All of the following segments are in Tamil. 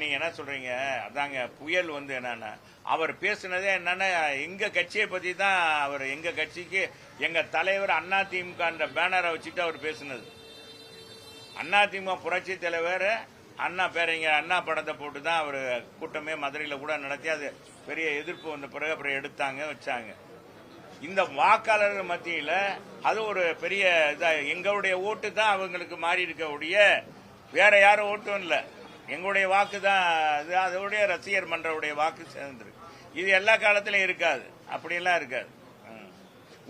நீங்க என்ன சொல்றீங்க, அதாங்க புயல் என்னன்னா, அவர் பேசுனதே என்னன்னா எங்க கட்சியை பத்தி தான். அவர் எங்க கட்சிக்கு எங்க தலைவர் அதிமுக பேனரை வச்சுட்டு அவர் பேசுனது. அதிமுக புரட்சி தலைவர் அண்ணா பேரறிஞர் அண்ணா படத்தை போட்டு தான் அவர் கூட்டமே மதுரையில் கூட நடத்தி அது பெரிய எதிர்ப்பு வந்த பிறகு அப்புறம் எடுத்தாங்க வச்சாங்க. இந்த வாக்காளர்கள் மத்தியில் அது ஒரு பெரிய எங்களுடைய ஓட்டு தான் அவங்களுக்கு மாறி இருக்கக்கூடிய, வேற யாரும் ஓட்டும் இல்லை. எங்களுடைய வாக்கு தான் அதோடைய ரசிகர் மன்றவுடைய வாக்கு சேர்ந்துருக்கு. இது எல்லா காலத்திலும் இருக்காது, அப்படியெல்லாம் இருக்காது.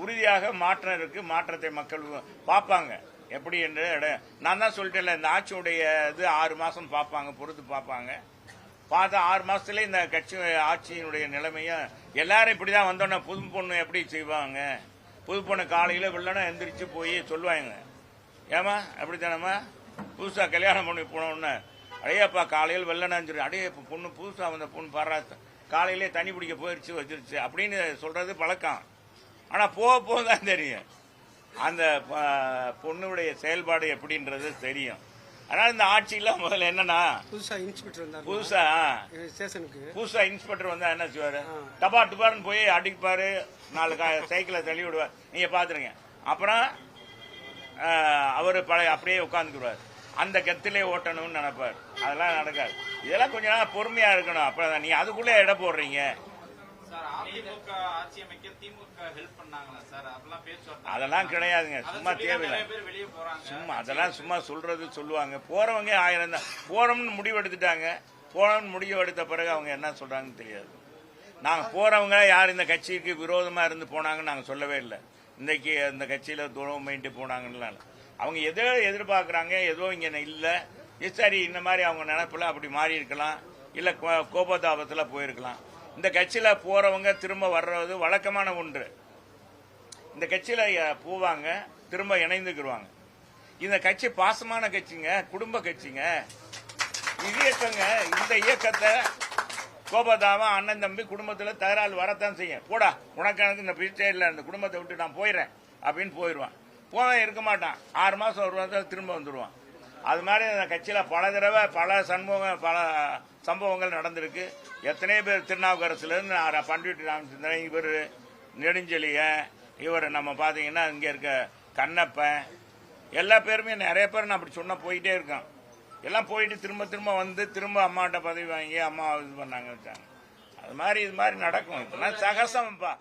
உறுதியாக மாற்றம் இருக்கு. மாற்றத்தை மக்கள் பார்ப்பாங்க எப்படி என்று. நான் தான் சொல்லிட்டேன்ல, இந்த ஆட்சியுடைய இது 6 மாசம் பார்ப்பாங்க, பொறுத்து பார்ப்பாங்க. பார்த்தா 6 மாசத்துல இந்த கட்சி ஆட்சியினுடைய நிலைமையும் எல்லாரும் இப்படிதான் வந்தோன்னா, புது பொண்ணு எப்படி செய்வாங்க? புது பொண்ணு காலையில வெள்ளனா எந்திரிச்சு போய் சொல்லுவாங்க, ஏமா அப்படித்தானம்மா புதுசா கல்யாணம் பண்ணி போனோன்னு, அடையப்பா காலையில் வெள்ளனாஞ்சிரு, அடையே பொண்ணு புதுசா வந்த பொண்ணு பாரா காலையிலே தண்ணி பிடிக்க போயிடுச்சு வச்சிருச்சு அப்படின்னு சொல்றது பழக்கம். ஆனா போக தான் தெரியும் அந்த பொண்ணுடைய செயல்பாடு எப்படின்றது தெரியும். அதனால இந்த ஆட்சியில முதல்ல என்னன்னா, புதுசா இன்ஸ்பெக்டர் வந்தா என்ன செய்வாரு, டபா டுபார்னு போய் அடிப்பாரு, 4 சைக்கிளை தள்ளி விடுவார். நீங்க பாத்துருங்க. அப்புறம் அவரு அப்படியே உட்காந்துக்குவார். அந்த கத்திலே ஓட்டணும்னு நினைப்பார். அதெல்லாம் நடக்காது. இதெல்லாம் கொஞ்ச நாள் பொறுமையா இருக்கணும். அப்புறம் நீ அதுக்குள்ளே இடம் போடுறீங்க. அதெல்லாம் கிடையாதுங்க, சும்மா தேவையில்லை. சும்மா அதெல்லாம் சும்மா சொல்லுவாங்க. போறவங்க 1000 தான். போறோம்னு முடிவெடுத்துட்டாங்க. போறோம்னு முடிவெடுத்த பிறகு அவங்க என்ன சொல்றாங்கன்னு தெரியாது. நாங்க போறவங்க யார் இந்த கட்சிக்கு விரோதமா இருந்து போனாங்கன்னு நாங்க சொல்லவே இல்லை. இன்னைக்கு இந்த கட்சியில துரோகம் பண்ணிட்டு போனாங்கன்னு அவங்க எதோ எதிர்பார்க்கறாங்க, ஏதோ இங்க இல்ல. சரி, இந்த மாதிரி அவங்க நினைப்புல அப்படி மாறி இருக்கலாம், இல்ல கோபதாபத்துல போயிருக்கலாம். இந்த கட்சியில போறவங்க திரும்ப வர்றது வழக்கமான ஒன்று. இந்த கட்சியில போவாங்க, திரும்ப இணைந்துக்குருவாங்க. இந்த கட்சி பாசமான கட்சிங்க, குடும்ப கட்சிங்க, இயக்கங்க. இந்த இயக்கத்தை கோபதாபம் அண்ணன் தம்பி குடும்பத்தில் தகராறு வரத்தான் செய்யும். போடா உனக்கு எனக்கு இந்த பிச்சை இல்லை, இந்த குடும்பத்தை விட்டு நான் போயிடுறேன் அப்படின்னு போயிடுவான். போவேன் இருக்க மாட்டான். 6 மாசம் ஒரு மாதம் திரும்ப வந்துடுவான். அது மாதிரி அந்த கட்சியில் பல தடவை பல சம்பவங்கள் நடந்திருக்கு. எத்தனை பேர் திருநாவுக்கரசுலேருந்து பண்டிட் ராமச்சந்திரன், இவர் நெடுஞ்செழியன், இவர் நம்ம பார்த்தீங்கன்னா இங்கே இருக்க கண்ணப்பன், எல்லா பேருமே நிறைய பேர் நான் அப்படி சொன்ன போயிட்டே இருக்கான். எல்லாம் போயிட்டு திரும்ப வந்து திரும்ப அம்மாட்ட பதவி வாங்கி அம்மா இது பண்ணாங்க வச்சாங்க. அது மாதிரி இது மாதிரி நடக்கும். இதெல்லாம் சகசம்ப்பா.